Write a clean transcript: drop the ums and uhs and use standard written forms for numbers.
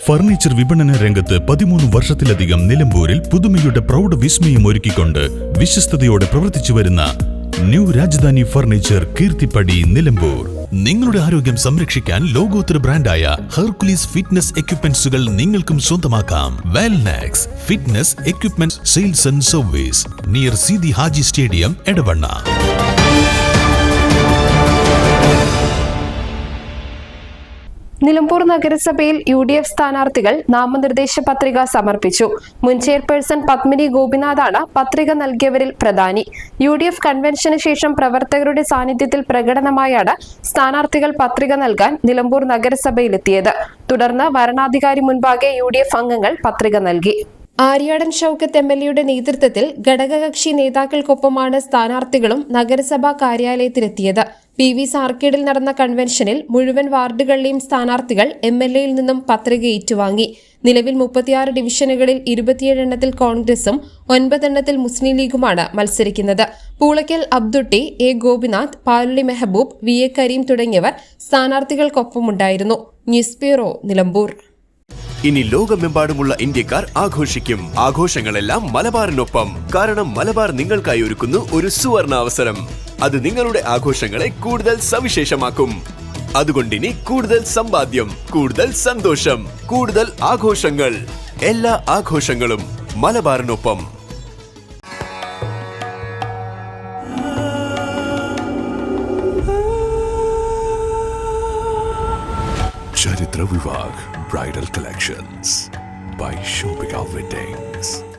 Furniture വിപണന രംഗത്ത് 13 വർഷത്തിലധികം നിലമ്പൂരിൽ പുതുമയുടെ പ്രൗഢ വിസ്മയം ഒരുക്കിക്കൊണ്ട് വിശ്വസ്തയോടെ പ്രവർത്തിച്ചു വരുന്ന ന്യൂ രാജധാനി ഫർണിച്ചർ കീർത്തിപ്പടി നിലമ്പൂർ. നിങ്ങളുടെ ആരോഗ്യം സംരക്ഷിക്കാൻ ലോകോത്തര ബ്രാൻഡായ ഹെർക്കുലീസ് ഫിറ്റ്നസ് എക്യുപ്മെന്റ്സുകൾ നിങ്ങൾക്കും സ്വന്തമാക്കാം. Wellnex fitness equipment sales and service near Seethi Haji stadium, Edavanna. Nilambur നഗരസഭയിൽ UDF സ്ഥാനാർത്ഥികൾ നാമനിർദ്ദേശ പത്രിക സമർപ്പിച്ചു. മുൻ ചെയർപേഴ്സൺ പത്മിനി ഗോപിനാഥാണ് പത്രിക നൽകിയവരിൽ പ്രധാനി. UDF കൺവെൻഷന് ശേഷം പ്രവർത്തകരുടെ സാന്നിധ്യത്തിൽ പ്രകടനമായാണ് സ്ഥാനാർത്ഥികൾ പത്രിക നൽകാൻ നിലമ്പൂർ നഗരസഭയിലെത്തിയത്. തുടർന്ന് വരണാധികാരി മുൻപാകെ UDF അംഗങ്ങൾ പത്രിക നൽകി. ആര്യാടൻ ഷൌക്കത്ത് MLA നേതൃത്വത്തിൽ ഘടകകക്ഷി നേതാക്കൾക്കൊപ്പമാണ് സ്ഥാനാർത്ഥികളും നഗരസഭാ കാര്യാലയത്തിലെത്തിയത്. PV ആർക്കേഡിൽ നടന്ന കൺവെൻഷനിൽ മുഴുവൻ വാർഡുകളിലെയും സ്ഥാനാർത്ഥികൾ MLAയിൽ നിന്നും പത്രിക ഏറ്റുവാങ്ങി. നിലവിൽ 36 ഡിവിഷനുകളിൽ 27 എണ്ണത്തിൽ കോൺഗ്രസും 9 എണ്ണത്തിൽ മുസ്ലിം ലീഗുമാണ് മത്സരിക്കുന്നത്. പൂളയ്ക്കൽ അബ്ദുട്ടി, A ഗോപിനാഥ്, പാലുള്ളി മെഹബൂബ്, VA കരീം തുടങ്ങിയവർ സ്ഥാനാർത്ഥികൾക്കൊപ്പമുണ്ടായിരുന്നു. News bureau, Nilambur. ഇനി ലോകമെമ്പാടുമുള്ള ഇന്ത്യക്കാർ ആഘോഷിക്കും. ആഘോഷങ്ങളെല്ലാം മലബാറിനൊപ്പം. കാരണം മലബാർ നിങ്ങൾക്കായി ഒരുക്കുന്നു ഒരു സുവർണ അവസരം. അത് നിങ്ങളുടെ ആഘോഷങ്ങളെ കൂടുതൽ സവിശേഷമാക്കും. അതുകൊണ്ടിനി കൂടുതൽ സമ്പാദ്യം, കൂടുതൽ സന്തോഷം, കൂടുതൽ ആഘോഷങ്ങൾ. എല്ലാ ആഘോഷങ്ങളും മലബാറിനൊപ്പം. ചരിത്ര Vivah bridal collections by Shobhika Weddings.